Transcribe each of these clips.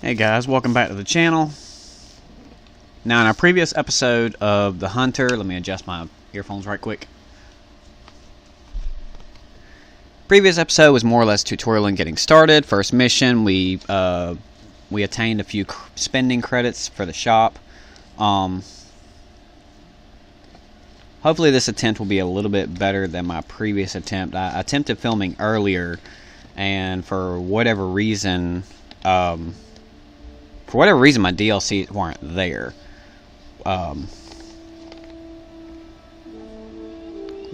Hey guys, welcome back to the channel. Now in our previous episode of The Hunter, let me adjust my earphones right quick. Previous episode was more or less tutorial and getting started. First mission, we attained a few spending credits for the shop. Hopefully this attempt will be a little bit better than my previous attempt. I attempted filming earlier, and for whatever reason, my DLCs weren't there.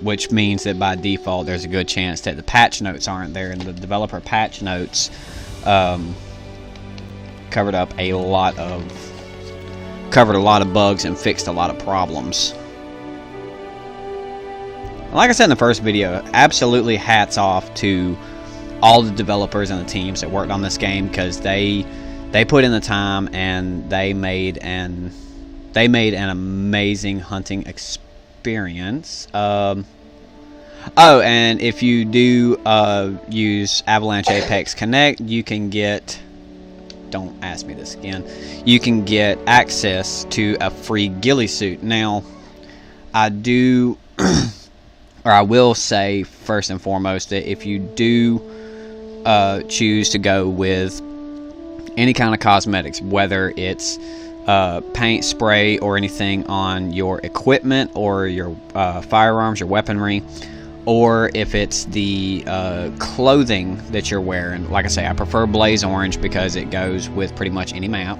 Which means that by default there's a good chance that the patch notes aren't there, and the developer patch notes covered a lot of bugs and fixed a lot of problems. Like I said in the first video, absolutely hats off to all the developers and the teams that worked on this game, because they put in the time and they made an amazing hunting experience. Oh, and if you do use Avalanche Apex Connect, you can get, don't ask me this again, you can get access to a free ghillie suit. Now, I do, or I will say first and foremost that if you do choose to go with any kind of cosmetics, whether it's paint, spray, or anything on your equipment or your firearms, your weaponry, or if it's the clothing that you're wearing. Like I say, I prefer blaze orange because it goes with pretty much any map.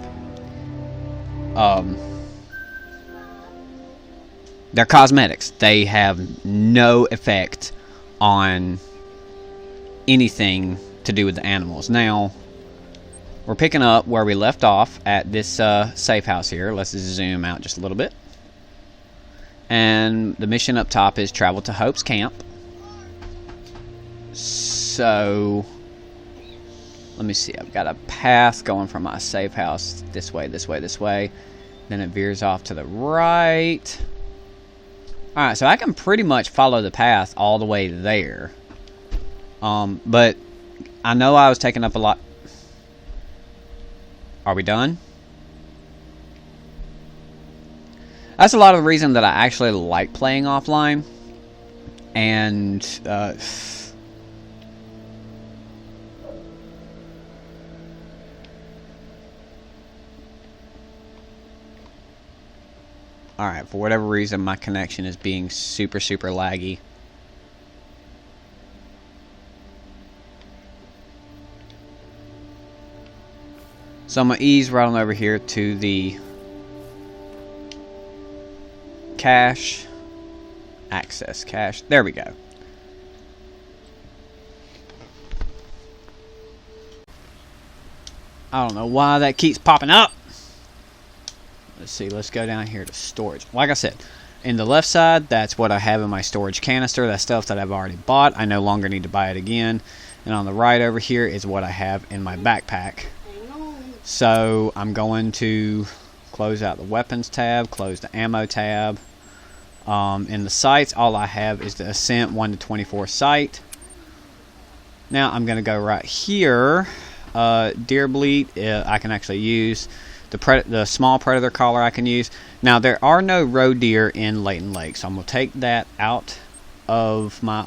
They're cosmetics. They have no effect on anything to do with the animals. Now, we're picking up where we left off at this safe house here. Let's zoom out just a little bit. And the mission up top is travel to Hope's camp. So, let me see. I've got a path going from my safe house this way, this way, this way. Then it veers off to the right. Alright, so I can pretty much follow the path all the way there. But I know I was taking up a lot. Are we done? That's a lot of the reason that I actually like playing offline. And alright, for whatever reason my connection is being super laggy. So I'm going to ease right on over here to the cache. Access cache. There we go. I don't know why that keeps popping up. Let's see. Let's go down here to storage. Like I said, in the left side, that's what I have in my storage canister. That's stuff that I've already bought. I no longer need to buy it again. And on the right over here is what I have in my backpack. So I'm going to close out the weapons tab, close the ammo tab. In the sights, all I have is the Ascent 1 to 24 sight. Now I'm going to go right here. Deer bleat, I can actually use. The small predator collar I can use. Now there are no roe deer in Layton Lake, so I'm going to take that out of my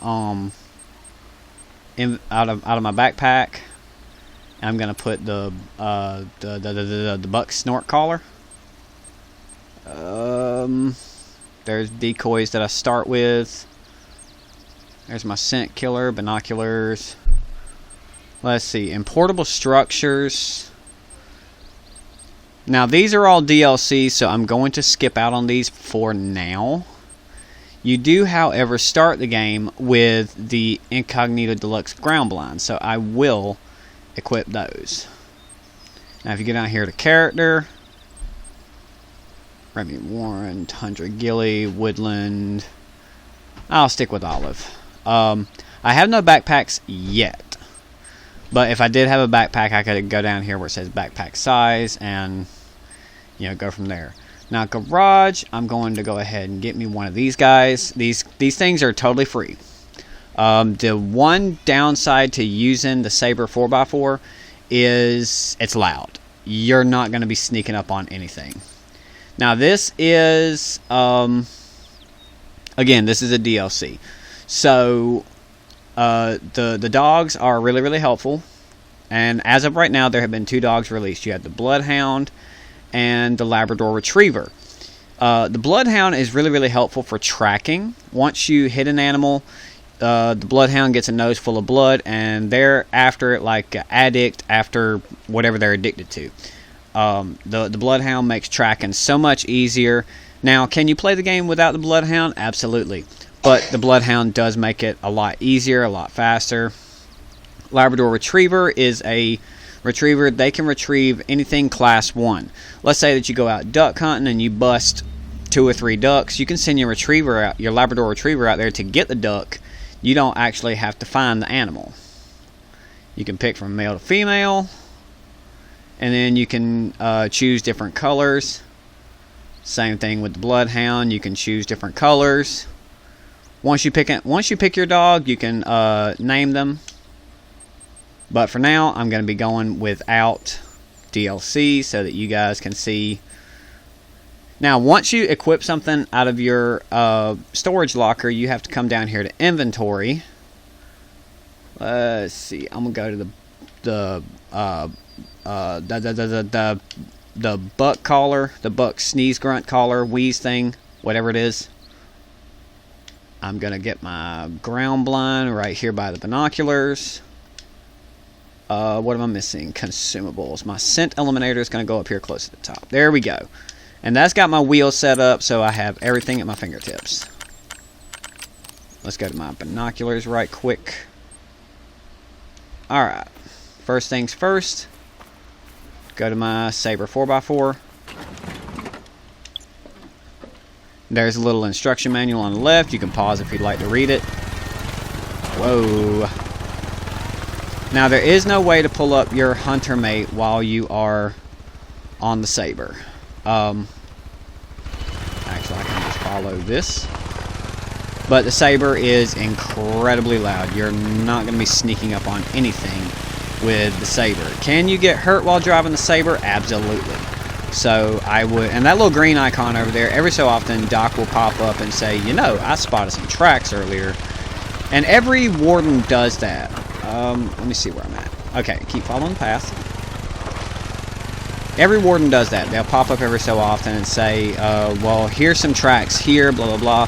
out of my backpack. I'm gonna put the buck snort collar. There's decoys that I start with. There's my scent killer, binoculars. Let's see, importable structures. Now these are all DLC, so I'm going to skip out on these for now. You do, however, start the game with the Incognito Deluxe ground blind, so I will equip those. Now if you get down here to character, Remy Warren, Tundra Ghillie, Woodland, I'll stick with Olive. I have no backpacks yet, but if I did have a backpack, I could go down here where it says backpack size and, you know, go from there. Now garage, I'm going to go ahead and get me one of these guys. These things are totally free. The one downside to using the Saber 4x4 is it's loud. you're not going to be sneaking up on anything. Now this is, again, this is a DLC. So the dogs are really, really helpful. And as of right now, there have been 2 dogs released. You have the Bloodhound and the Labrador Retriever. The Bloodhound is really, really helpful for tracking. Once you hit an animal, the Bloodhound gets a nose full of blood, and they're after it like an addict after whatever they're addicted to. The Bloodhound makes tracking so much easier. Now, can you play the game without the Bloodhound? Absolutely. But the Bloodhound does make it a lot easier, a lot faster. Labrador Retriever is a retriever. They can retrieve anything class 1. Let's say that you go out duck hunting and you bust 2 or 3 ducks. You can send your retriever out, your Labrador Retriever out there to get the duck. You don't actually have to find the animal. You can pick from male to female, and then you can choose different colors. Same thing with the Bloodhound. You can choose different colors. Once you pick your dog, you can name them. But for now, I'm going to be going without DLC so that you guys can see. Now, once you equip something out of your storage locker, you have to come down here to inventory. Let's see. I'm gonna go to the buck collar, the buck sneeze grunt collar, wheeze thing, whatever it is. I'm gonna get my ground blind right here by the binoculars. What am I missing? Consumables. My scent eliminator is gonna go up here close to the top. There we go. And that's got my wheel set up so I have everything at my fingertips. Let's go to my binoculars right quick. Alright. First things first. Go to my Saber 4x4. There's a little instruction manual on the left. You can pause if you'd like to read it. Whoa. Now there is no way to pull up your hunter mate while you are on the Saber. Actually, I can just follow this. But the Saber is incredibly loud. You're not going to be sneaking up on anything with the Saber. Can you get hurt while driving the Saber? Absolutely. So I would, and that little green icon over there, every so often Doc will pop up and say, you know, I spotted some tracks earlier. And every warden does that. Let me see where I'm at. Okay, keep following the path. Every warden does that. They'll pop up every so often and say, well, here's some tracks here, blah, blah, blah.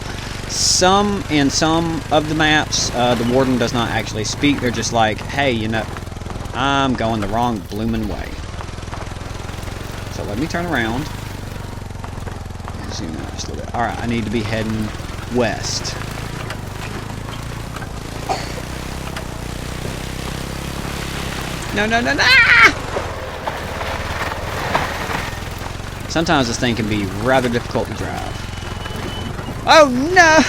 In some of the maps, the warden does not actually speak. They're just like, hey, you know, I'm going the wrong bloomin' way. So let me turn around. And zoom out just a little bit. Alright, I need to be heading west. No, no, no, no! Sometimes this thing can be rather difficult to drive. Oh no!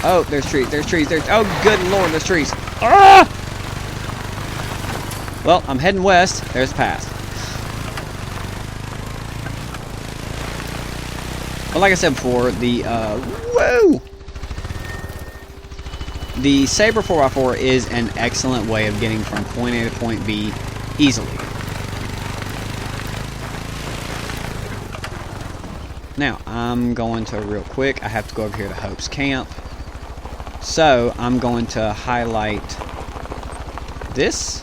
Oh, there's trees, oh good lord, there's trees. Ah! Well, I'm heading west. There's the path. But like I said before, the Saber 4x4 is an excellent way of getting from point A to point B easily. Now, I'm going to, real quick, I have to go over here to Hope's Camp. So, I'm going to highlight this.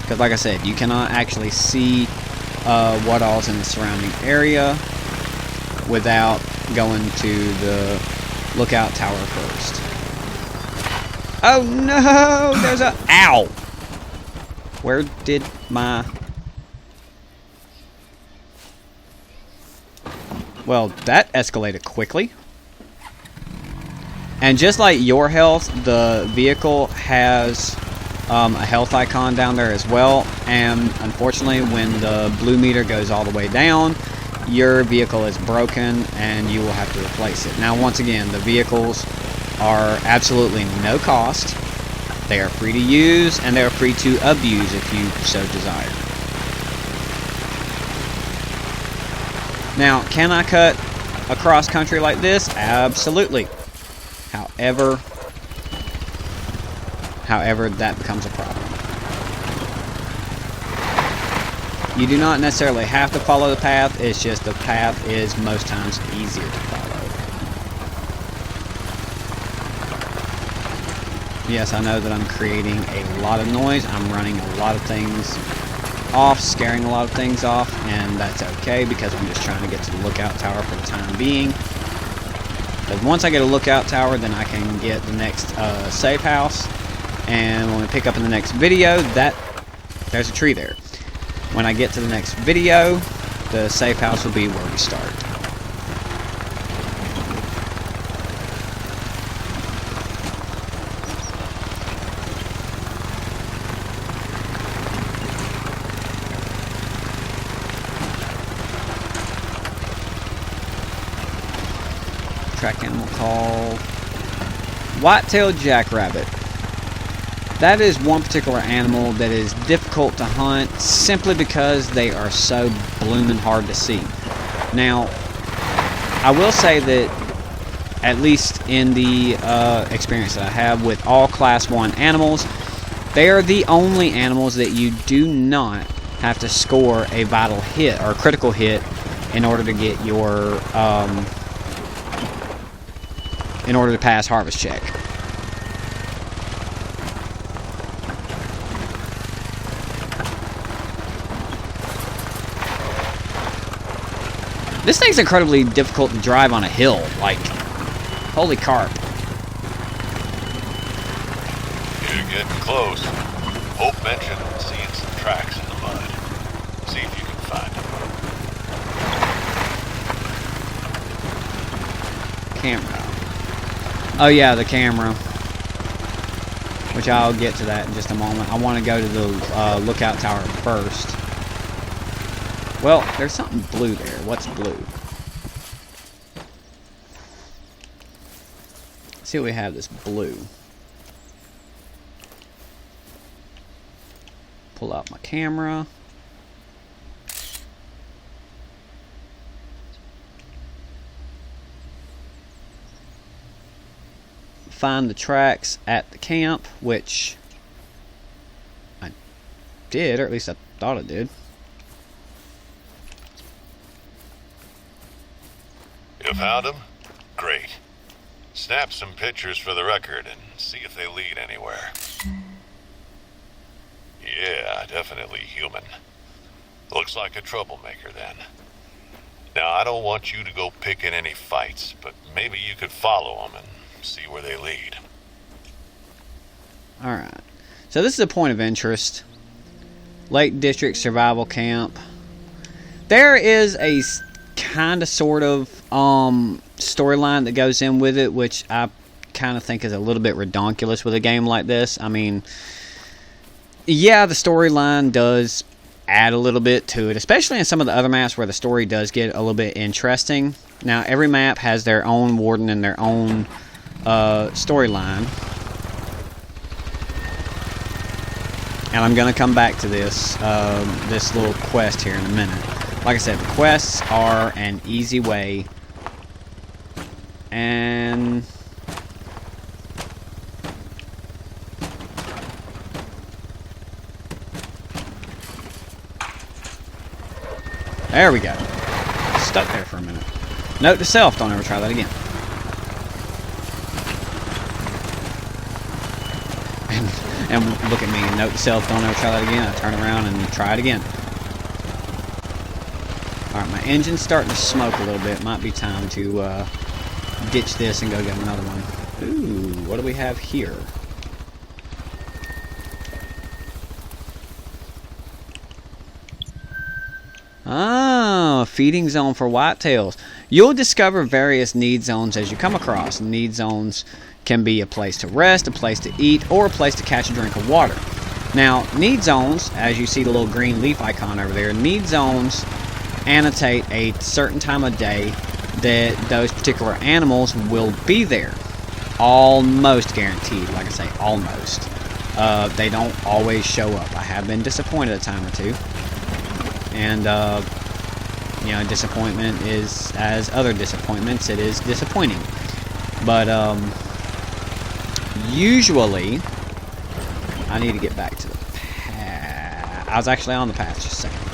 Because like I said, you cannot actually see what all's in the surrounding area without going to the lookout tower first. Oh no! There's a... Ow! Where did my... Well, that escalated quickly. And just like your health, the vehicle has a health icon down there as well. And unfortunately, when the blue meter goes all the way down, your vehicle is broken and you will have to replace it. Now, once again, the vehicles are absolutely no cost. They are free to use and they are free to abuse if you so desire. Now, can I cut across country like this? Absolutely. However, that becomes a problem. You do not necessarily have to follow the path, it's just the path is most times easier to follow. Yes, I know that I'm creating a lot of noise. I'm running a lot of things off, scaring a lot of things off, and that's okay because I'm just trying to get to the lookout tower for the time being. Because once I get a lookout tower, then I can get the next safe house, and when we pick up in the next video, there's a tree there. When I get to the next video, the safe house will be where we start. Track animal call. White-tailed jackrabbit. That is one particular animal that is difficult to hunt simply because they are so blooming hard to see. Now, I will say that at least in the experience that I have with all Class 1 animals, they are the only animals that you do not have to score a vital hit or critical hit in order to get your in order to pass harvest check. This thing's incredibly difficult to drive on a hill. Like, holy carp. You're getting close. Hope mentioned seeing some tracks in the mud. See if you can find them. Camera. Oh yeah, the camera. Which I'll get to that in just a moment. I want to go to the lookout tower first. Well, there's something blue there. What's blue? Let's see what we have this blue. Pull out my camera. Find the tracks at the camp, which I did, or at least I thought I did. You found them? Great. Snap some pictures for the record and see if they lead anywhere. Yeah, definitely human. Looks like a troublemaker then. Now, I don't want you to go picking any fights, but maybe you could follow them and see where they lead. Alright. So this is a point of interest. Lake District Survival Camp. There is a kind of sort of storyline that goes in with it, which I kind of think is a little bit redonkulous with a game like this. I mean, yeah, the storyline does add a little bit to it, especially in some of the other maps where the story does get a little bit interesting. Now, every map has their own warden and their own storyline. And I'm going to come back to this this little quest here in a minute. Like I said, the quests are an easy way, and there we go. Stuck there for a minute. Note to self, don't ever try that again. And look at me, note to self, don't ever try that again. I turn around and try it again. Alright, my engine's starting to smoke a little bit. Might be time to ditch this and go get another one. Ooh, what do we have here? Ah, feeding zone for whitetails. You'll discover various need zones as you come across. Need zones can be a place to rest, a place to eat, or a place to catch a drink of water. Now, need zones, as you see the little green leaf icon over there, need zones annotate a certain time of day that those particular animals will be there. Almost guaranteed, like I say, almost. They don't always show up. I have been disappointed a time or two. And you know, disappointment is, as other disappointments, it is disappointing. But usually, I need to get back to the path. I was actually on the path just a second ago.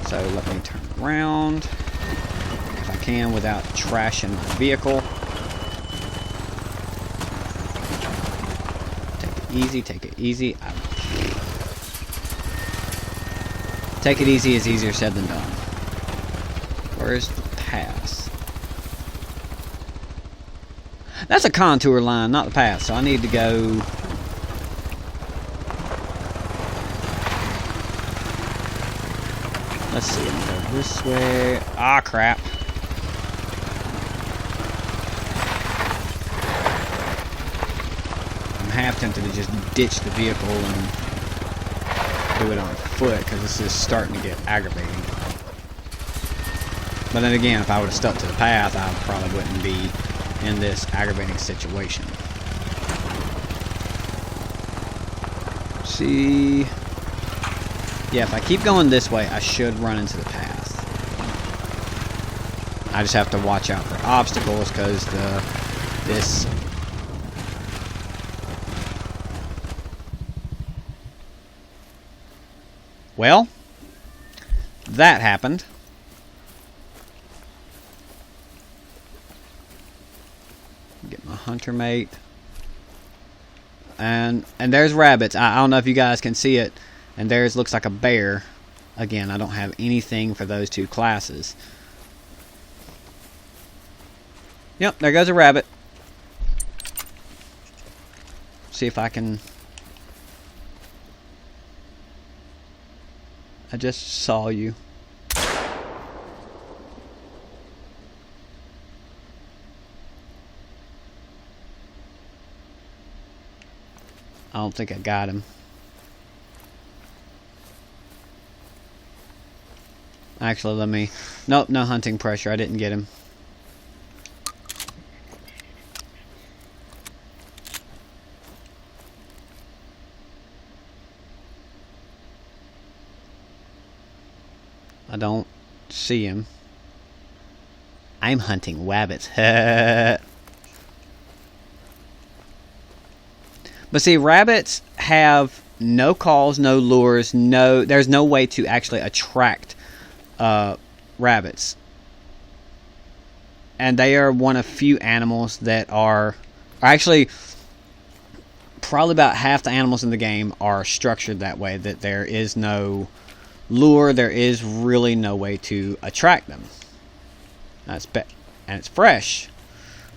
So let me turn around if I can without trashing my vehicle. Easy, take it easy. Take it easy is easier said than done. Where's the pass? That's a contour line, not the path, so I need to go. Let's see, I'm gonna go this way. Ah, crap. Half tempted to just ditch the vehicle and do it on foot because this is starting to get aggravating. But then again, if I would have stuck to the path, I probably wouldn't be in this aggravating situation. See, yeah, if I keep going this way, I should run into the path. I just have to watch out for obstacles because this. Well, that happened. Get my hunter mate. And there's rabbits. I don't know if you guys can see it. And theirs looks like a bear. Again, I don't have anything for those two classes. Yep, there goes a rabbit. See if I can. I just saw you. I don't think I got him. Actually, let me. Nope, no hunting pressure. I didn't get him. I don't see him. I'm hunting wabbits. But see, rabbits have no calls, no lures, there's no way to actually attract rabbits. And they are one of few animals that are actually probably about half the animals in the game are structured that way, that there is no lure, there is really no way to attract them. And it's fresh.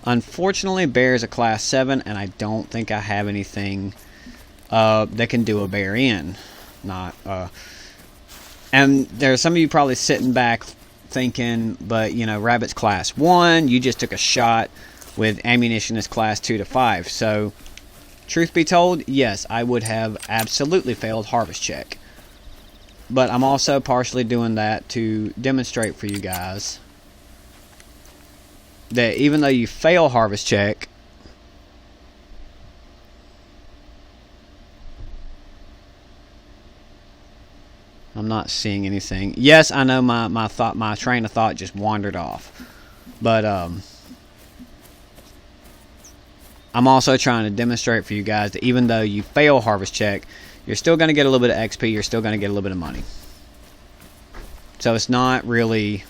Unfortunately, bear is a class 7, and I don't think I have anything that can do a bear in. And there's some of you probably sitting back thinking, but you know, rabbit's class 1, you just took a shot with ammunition as class 2 to 5. So, truth be told, yes, I would have absolutely failed harvest check. But I'm also partially doing that to demonstrate for you guys that even though you fail harvest check, I'm not seeing anything. Yes, I know my train of thought just wandered off. But I'm also trying to demonstrate for you guys that even though you fail harvest check, you're still going to get a little bit of XP, you're still going to get a little bit of money. So it's not really.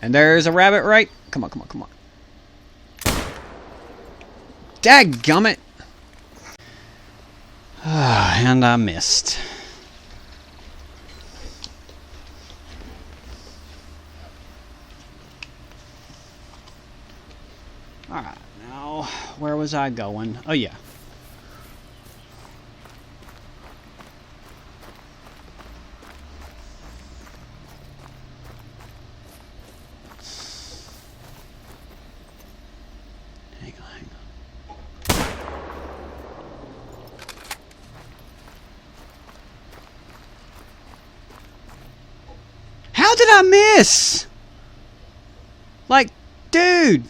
And there's a rabbit, right? Come on, come on, come on. Dadgummit! And I missed. Alright, now, where was I going? Oh, yeah. Hang on. How did I miss? Like, dude.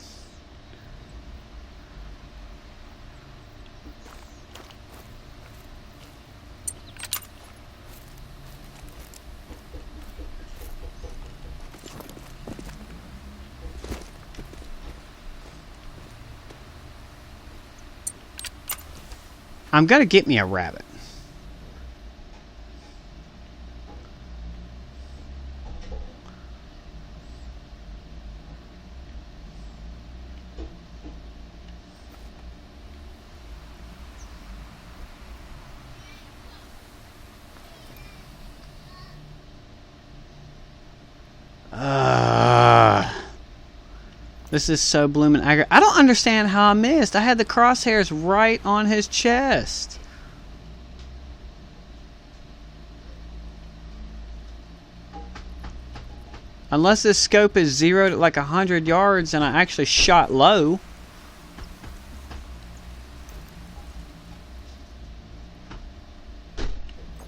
I'm gonna get me a rabbit. This is so blooming aggravating. I don't understand how I missed. I had the crosshairs right on his chest. Unless this scope is zeroed at like 100 yards and I actually shot low.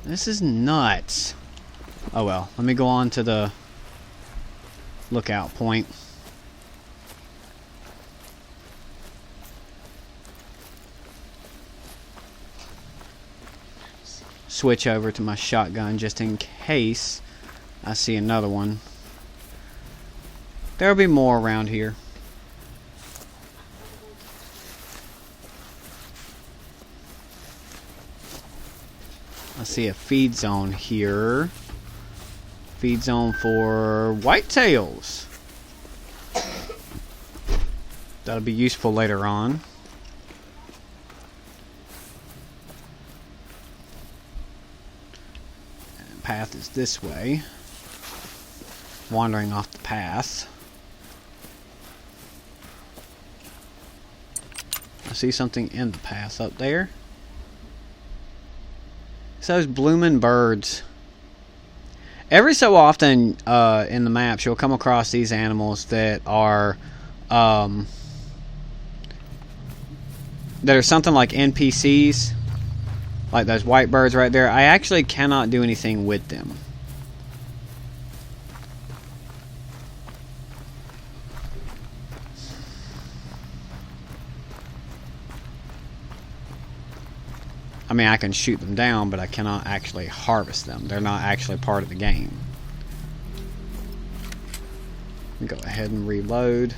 This is nuts. Oh well, let me go on to the lookout point. Switch over to my shotgun just in case I see another one. There'll be more around here. I see a feed zone here. Feed zone for whitetails. That'll be useful later on. And path is this way. Wandering off the path. I see something in the path up there. It's those blooming birds. Every so often in the maps you'll come across these animals that are something like NPCs, like those white birds right there. I actually cannot do anything with them. I mean, I can shoot them down, but I cannot actually harvest them. They're not actually part of the game. Go ahead and reload.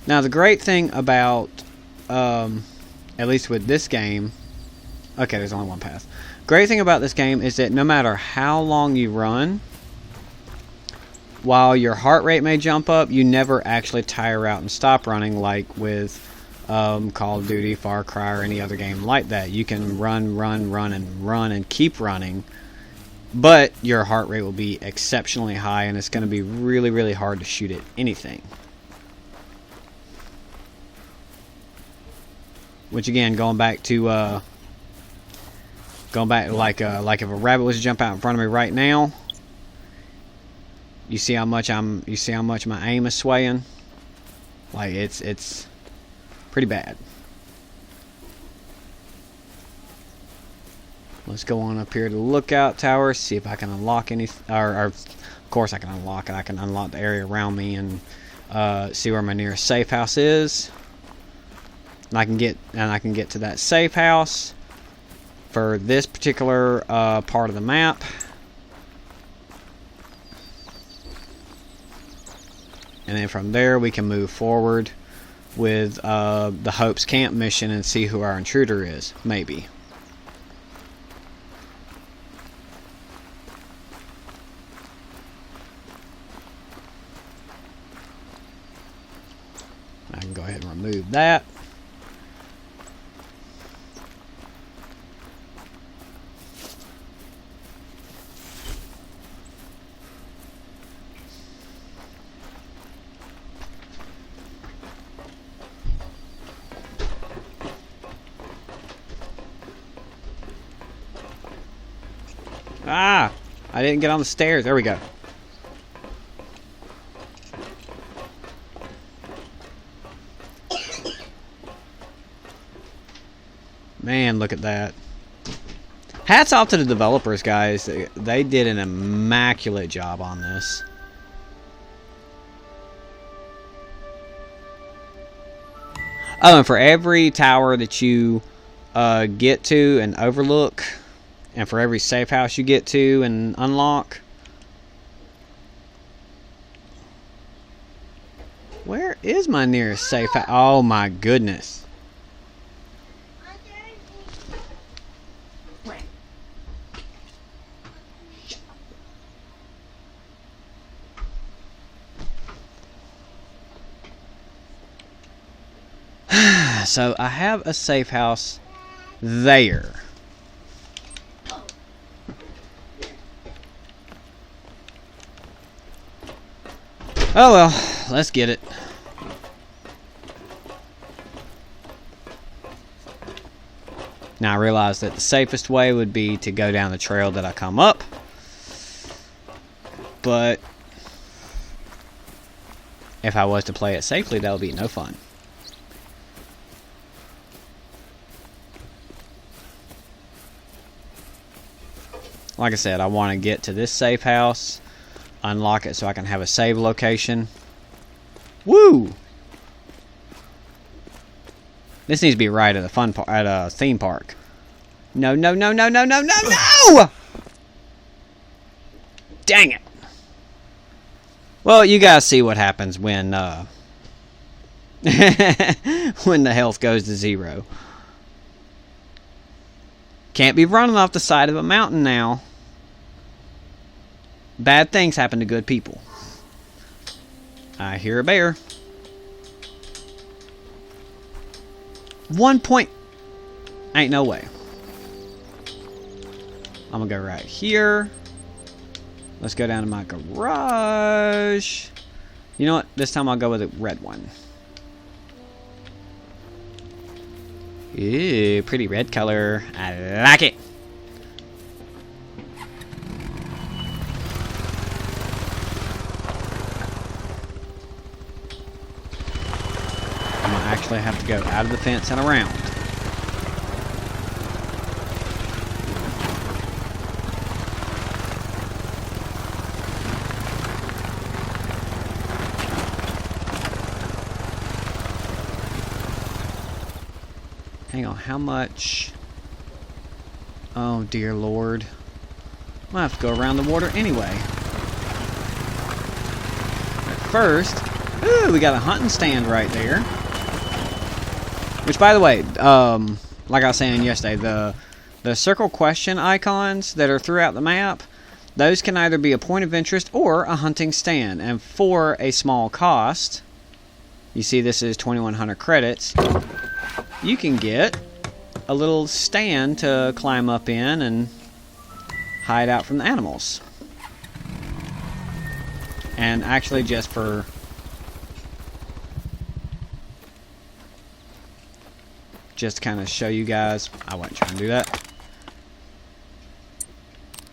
Now, the great thing about, at least with this game, okay, there's only one path. Great thing about this game is that no matter how long you run, while your heart rate may jump up, you never actually tire out and stop running like with Call of Duty, Far Cry, or any other game like that. You can run and keep running, but your heart rate will be exceptionally high and it's going to be really, really hard to shoot at anything. Which again, going back like if a rabbit was to jump out in front of me right now, you see how much my aim is swaying. Like it's pretty bad. Let's go on up here to the lookout tower, see if I can unlock any. Or of course I can unlock it. I can unlock the area around me and see where my nearest safe house is. And I can get to that safe house for this particular part of the map. And then from there we can move forward with the Hope's Camp mission and see who our intruder is, maybe. I can go ahead and remove that. Ah! I didn't get on the stairs. There we go. Man, look at that. Hats off to the developers, guys. They did an immaculate job on this. Oh, and for every tower that you get to and overlook, and for every safe house you get to and unlock. Where is my nearest safe house? Oh my goodness. So I have a safe house there. Oh well, let's get it. Now I realize that the safest way would be to go down the trail that I come up. But if I was to play it safely, that would be no fun. Like I said, I want to get to this safe house, unlock it so I can have a save location. Woo! This needs to be right at a theme park. No, no, no, no, no, no, no, no! Dang it! Well, you guys see what happens when when the health goes to 0. Can't be running off the side of a mountain now. Bad things happen to good people. I hear a bear. 1 point. Ain't no way. I'm gonna go right here. Let's go down to my garage. You know what? This time I'll go with a red one. Ew, pretty red color. I like it. I'm gonna actually have to go out of the fence and around. Hang on, how much? Oh dear Lord. I'm gonna have to go around the water anyway. But first, ooh, we got a hunting stand right there. Which, by the way, like I was saying yesterday, the circle question icons that are throughout the map, those can either be a point of interest or a hunting stand. And for a small cost, you see this is 2,100 credits, you can get a little stand to climb up in and hide out from the animals. And actually, just for to kind of show you guys, I wasn't trying to do that.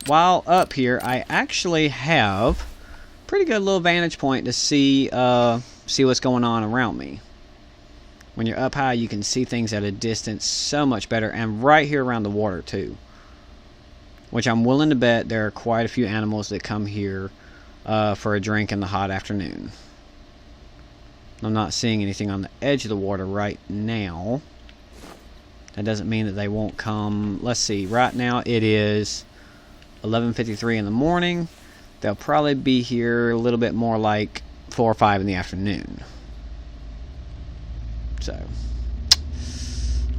While up here, I actually have a pretty good little vantage point to see what's going on around me. When you're up high, you can see things at a distance so much better, and right here around the water too. Which I'm willing to bet there are quite a few animals that come here for a drink in the hot afternoon. I'm not seeing anything on the edge of the water right now. That doesn't mean that they won't come. Let's see, right now it is 11:53 in the morning. They'll probably be here a little bit more like 4 or 5 in the afternoon. So,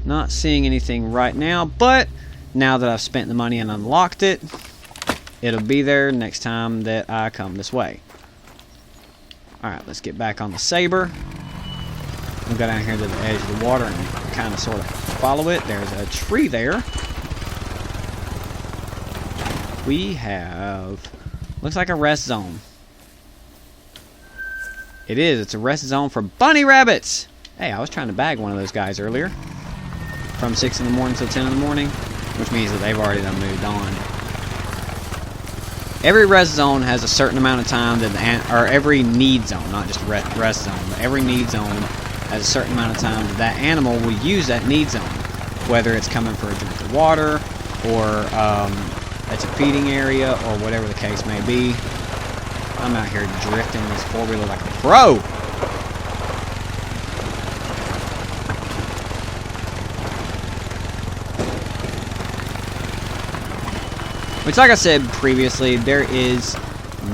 not seeing anything right now, but now that I've spent the money and unlocked it, it'll be there next time that I come this way. Alright, let's get back on the Saber. We'll go down here to the edge of the water and kind of sort of follow it. There's a tree there. We have, looks like a rest zone. It is, it's a rest zone for bunny rabbits. Hey, I was trying to bag one of those guys earlier. From 6 in the morning till 10 in the morning. Which means that they've already done moved on. Every rest zone has a certain amount of time that or every need zone, not just rest zone, but every need zone has a certain amount of time that animal will use that need zone. Whether it's coming for a drink of water, or it's a feeding area, or whatever the case may be. I'm out here drifting this four-wheeler like a pro! Which, like I said previously, there is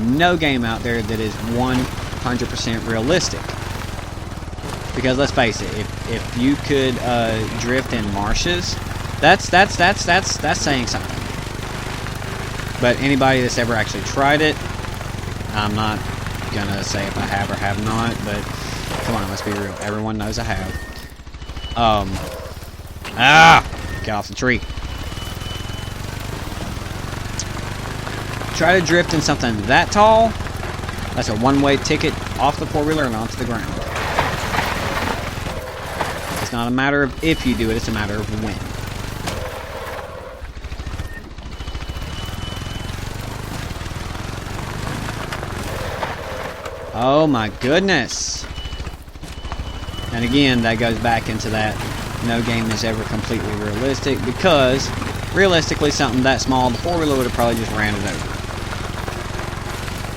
no game out there that is 100% realistic. Because let's face it, if you could drift in marshes, that's saying something. But anybody that's ever actually tried it, I'm not gonna say if I have or have not, but come on, let's be real. Everyone knows I have. Get off the tree. Try to drift in something that tall, that's a one-way ticket off the four-wheeler and onto the ground. It's not a matter of if you do it, it's a matter of when. Oh my goodness. And again, that goes back into that no game is ever completely realistic, because realistically something that small, the four-wheeler would have probably just ran it over.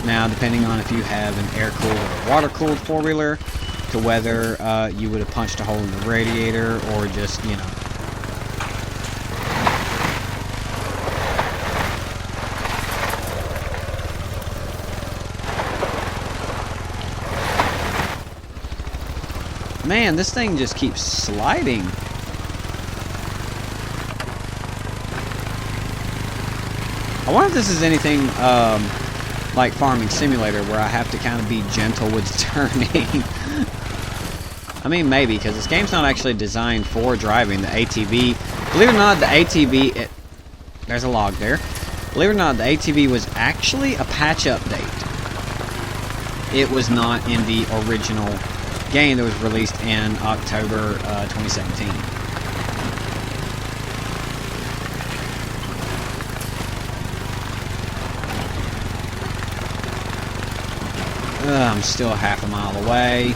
Now, depending on if you have an air-cooled or water-cooled four-wheeler, to whether you would have punched a hole in the radiator or just, you know. Man, this thing just keeps sliding. I wonder if this is anything like Farming Simulator, where I have to kind of be gentle with turning. I mean, maybe, because this game's not actually designed for driving. The ATV, believe it or not, the ATV, there's a log there. Believe it or not, the ATV was actually a patch update. It was not in the original game that was released in October 2017. I'm still half a mile away.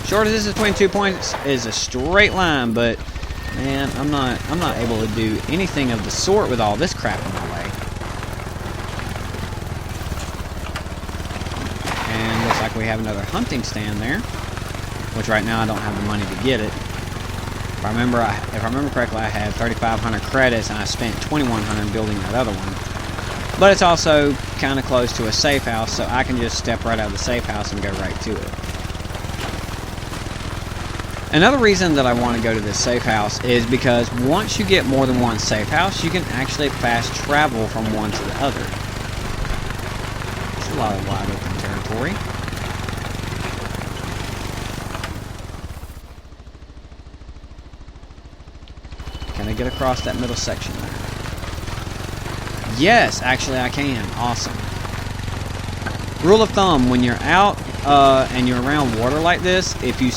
Shortest distance between 2 points is a straight line, but man, I'm not able to do anything of the sort with all this crap in my way. And looks like we have another hunting stand there, which right now I don't have the money to get it. If I remember correctly, I had 3,500 credits, and I spent 2,100 building that other one. But it's also kind of close to a safe house, so I can just step right out of the safe house and go right to it. Another reason that I want to go to this safe house is because once you get more than one safe house, you can actually fast travel from one to the other. It's a lot of wide open territory. Can I get across that middle section there? Yes, actually I can. Awesome. Rule of thumb, when you're out and you're around water like this, if you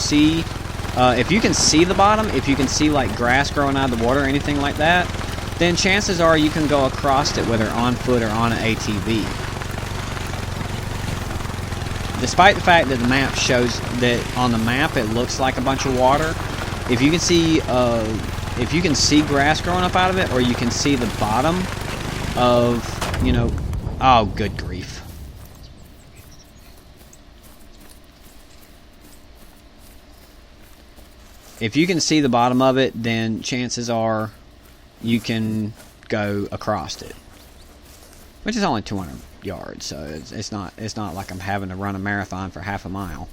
can see the bottom, if you can see like grass growing out of the water or anything like that, then chances are you can go across it, whether on foot or on an ATV. Despite the fact that the map shows that on the map it looks like a bunch of water, if you can see grass growing up out of it, or you can see the bottom of, you know, oh good grief. If you can see the bottom of it, then chances are you can go across it, which is only 200 yards, so it's not like I'm having to run a marathon for half a mile.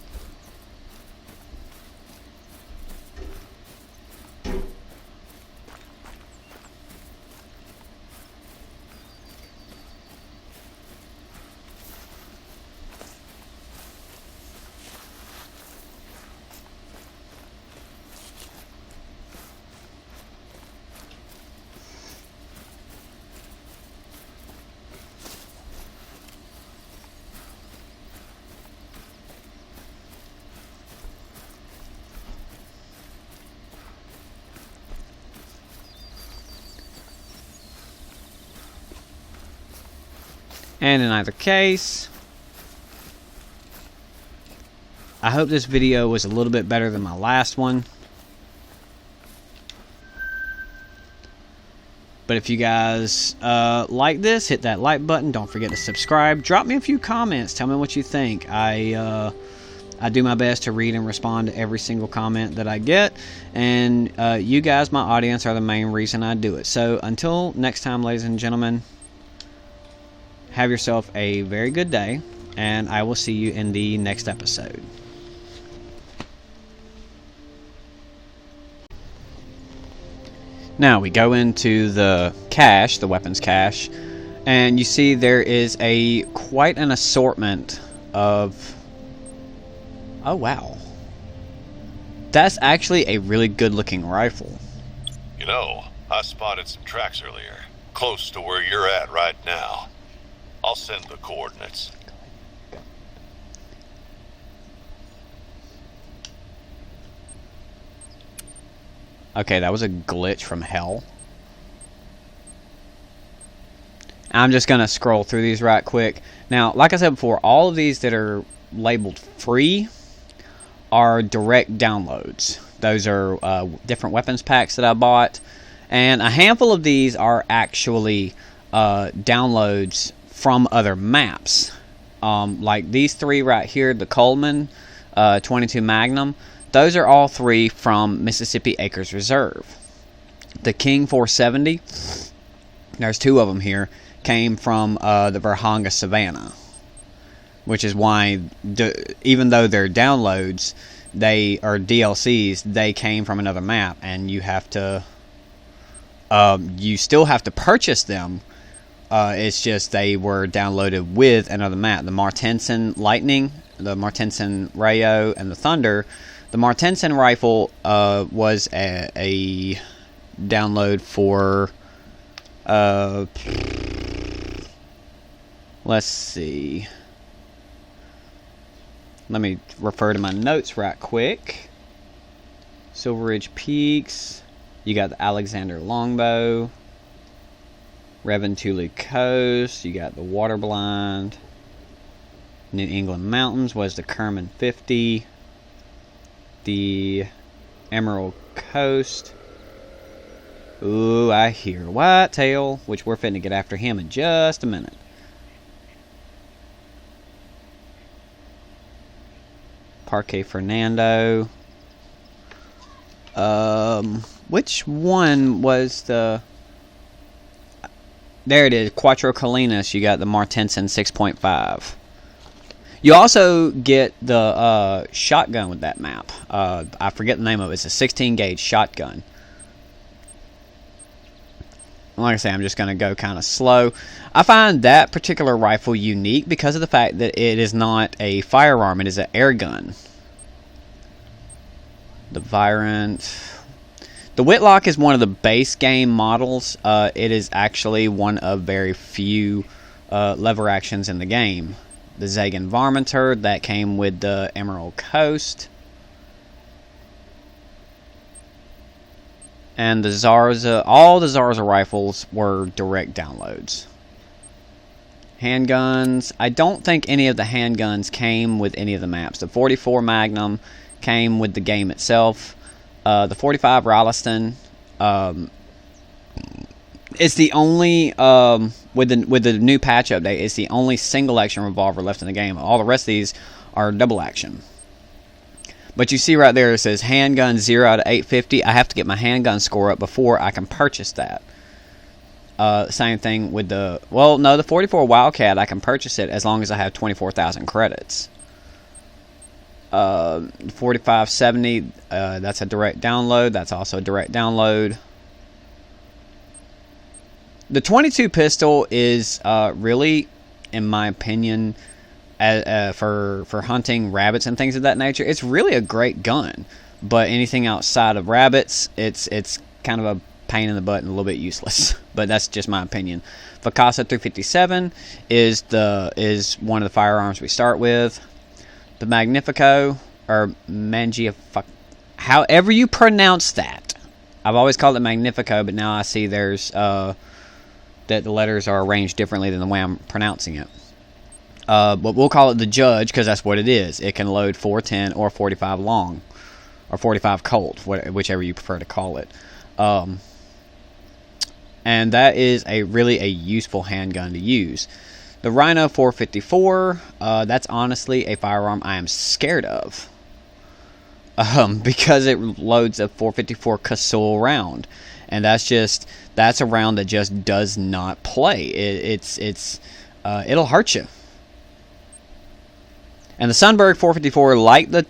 And in either case, I hope this video was a little bit better than my last one. But if you guys like this, hit that like button. Don't forget to subscribe. Drop me a few comments. Tell me what you think. I I do my best to read and respond to every single comment that I get, and you guys, my audience, are the main reason I do it. So until next time, ladies and gentlemen, have yourself a very good day, and I will see you in the next episode. Now we go into the cache, the weapons cache, and you see there is quite an assortment of... Oh wow. That's actually a really good looking rifle. You know, I spotted some tracks earlier, close to where you're at right now. I'll send the coordinates. Okay, that was a glitch from hell. I'm just going to scroll through these right quick. Now, like I said before, all of these that are labeled free are direct downloads. Those are different weapons packs that I bought. And a handful of these are actually downloads from other maps. Like these three right here, the Coleman 22 Magnum. Those are all three from Mississippi Acres Reserve. The King 470, there's two of them here, came from the Verhonga Savannah. Which is why, even though they're downloads, they are DLCs, they came from another map, and you have to, you still have to purchase them. It's just they were downloaded with another map. The Martensen Lightning, the Martensen Rayo, and the Thunder. The Martensen rifle was a download for, let's see. Let me refer to my notes right quick. Silver Ridge Peaks. You got the Alexander Longbow. Reventuli Coast. You got the Waterblind. New England Mountains was the Kerman 50. The Emerald Coast. Ooh, I hear Whitetail, which we're finna get after him in just a minute. Parque Fernando. Which one was the... There it is, Cuatro Colinas. You got the Martensen 6.5. You also get the shotgun with that map. I forget the name of it. It's a 16 gauge shotgun. Like I say, I'm just going to go kind of slow. I find that particular rifle unique because of the fact that it is not a firearm. It is an air gun. The Virant. The Whitlock is one of the base game models. It is actually one of very few lever actions in the game. The Zagan Varminter, that came with the Emerald Coast. And the Zarza, all the Zarza rifles were direct downloads. Handguns, I don't think any of the handguns came with any of the maps. The 44 Magnum came with the game itself. The 45 Ralston, it's the only, with the new patch update, it's the only single action revolver left in the game. All the rest of these are double action. But you see right there, it says handgun 0 out of 850. I have to get my handgun score up before I can purchase that. Same thing with the... Well, no, the 44 Wildcat, I can purchase it as long as I have 24,000 credits. 4570, that's a direct download. That's also a direct download. The 22 pistol is really, in my opinion... for hunting rabbits and things of that nature, it's really a great gun. But anything outside of rabbits, it's kind of a pain in the butt and a little bit useless. But that's just my opinion. Vicasa 357 is one of the firearms we start with. The Magnifico, or Mangia, however you pronounce that. I've always called it Magnifico, but now I see there's that the letters are arranged differently than the way I'm pronouncing it. But we'll call it the Judge because that's what it is. It can load 410 or 45 long, or 45 Colt, whichever you prefer to call it. And that is really a useful handgun to use. The Rhino 454, that's honestly a firearm I am scared of. Because it loads a 454 Casull round. And that's a round that just does not play. It'll hurt you. And the Sunberg 454, like the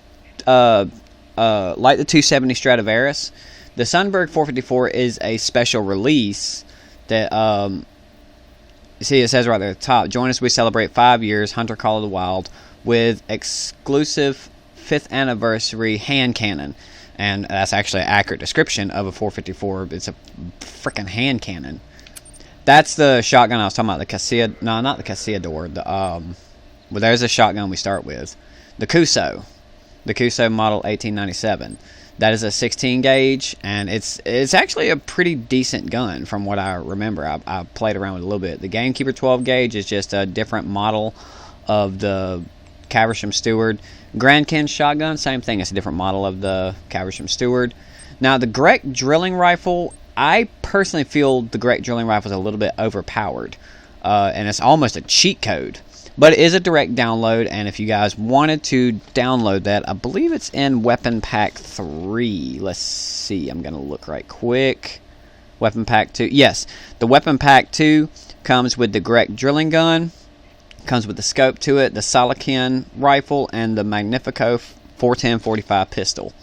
270 Stradivarius, the Sunberg 454 is a special release that, you see it says right there at the top, join us, we celebrate 5 years, Hunter Call of the Wild, with exclusive 5th anniversary hand cannon. And that's actually an accurate description of a 454. It's a freaking hand cannon. That's the shotgun I was talking about, the Casilla, no, not the Casillador, well, there's a shotgun we start with. The Cuso model 1897. That is a 16 gauge, and it's actually a pretty decent gun from what I remember. I played around with it a little bit. The Gamekeeper 12 gauge is just a different model of the Caversham Steward. Grandkin shotgun, same thing. It's a different model of the Caversham Steward. Now, the Grek drilling rifle, I personally feel the Grek drilling rifle is a little bit overpowered, and it's almost a cheat code. But it is a direct download, and if you guys wanted to download that, I believe it's in Weapon Pack 3. Let's see, I'm going to look right quick. Weapon Pack 2. Yes, the Weapon Pack 2 comes with the Grek drilling gun, comes with the scope to it, the Salakin rifle, and the Magnifico 410-45 pistol.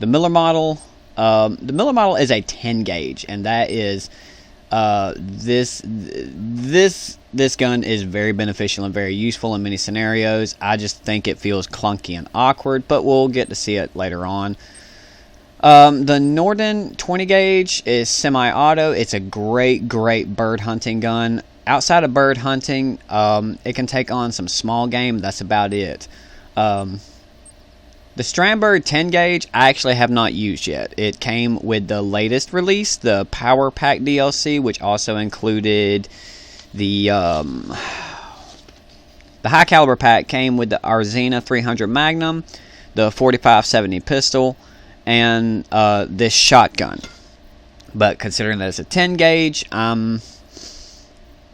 The Miller model is a 10 gauge, and that is this gun is very beneficial and very useful in many scenarios. I just think it feels clunky and awkward, but we'll get to see it later on. The Norden 20 gauge is semi-auto. It's a great bird hunting gun. Outside of bird hunting, it can take on some small game. That's about it. The Strandberg 10 gauge I actually have not used yet. It came with the latest release, the Power Pack DLC, which also included the high caliber pack. Came with the Arzina 300 Magnum, the 4570 pistol, and this shotgun. But considering that it's a 10 gauge,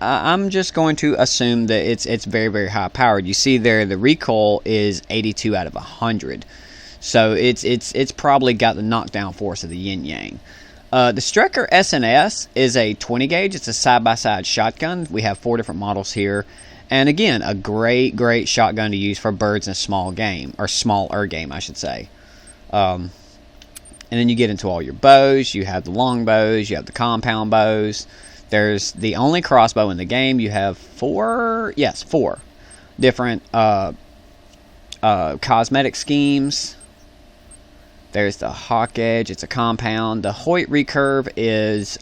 I'm just going to assume that it's very high powered. You see there, the recoil is 82 out of 100, so it's probably got the knockdown force of the yin yang. The Strecker SNS is a 20 gauge. It's a side-by-side shotgun. We have 4 different models here, and again, a great shotgun to use for birds in a small game, or smaller game, I should say. And then you get into all your bows. You have the long bows. You have the compound bows. There's the only crossbow in the game. You have 4 different cosmetic schemes. There's the Hawk Edge. It's a compound. The Hoyt recurve is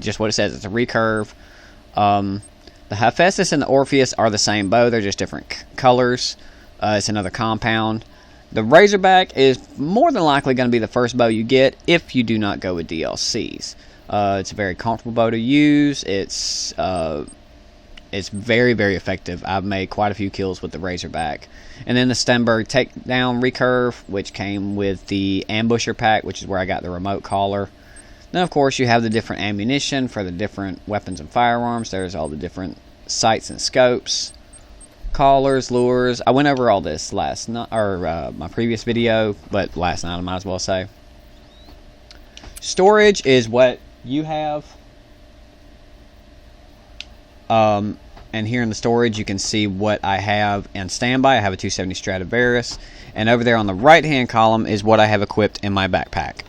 just what it says. It's a recurve. The Hephaestus and the Orpheus are the same bow. They're just different colors. It's another compound. The Razorback is more than likely going to be the first bow you get if you do not go with DLCs. It's a very comfortable bow to use. It's very effective. I've made quite a few kills with the Razorback. And then the Stenberg takedown recurve, which came with the Ambusher pack, which is where I got the remote collar. Then of course you have the different ammunition for the different weapons and firearms. There's all the different sights and scopes, collars, lures. I went over all this last night, or my previous video, but last night I might as well say. Storage is what you have. And here in the storage you can see what I have in standby. I have a 270 Stradivarius, and over there on the right hand column is what I have equipped in my backpack.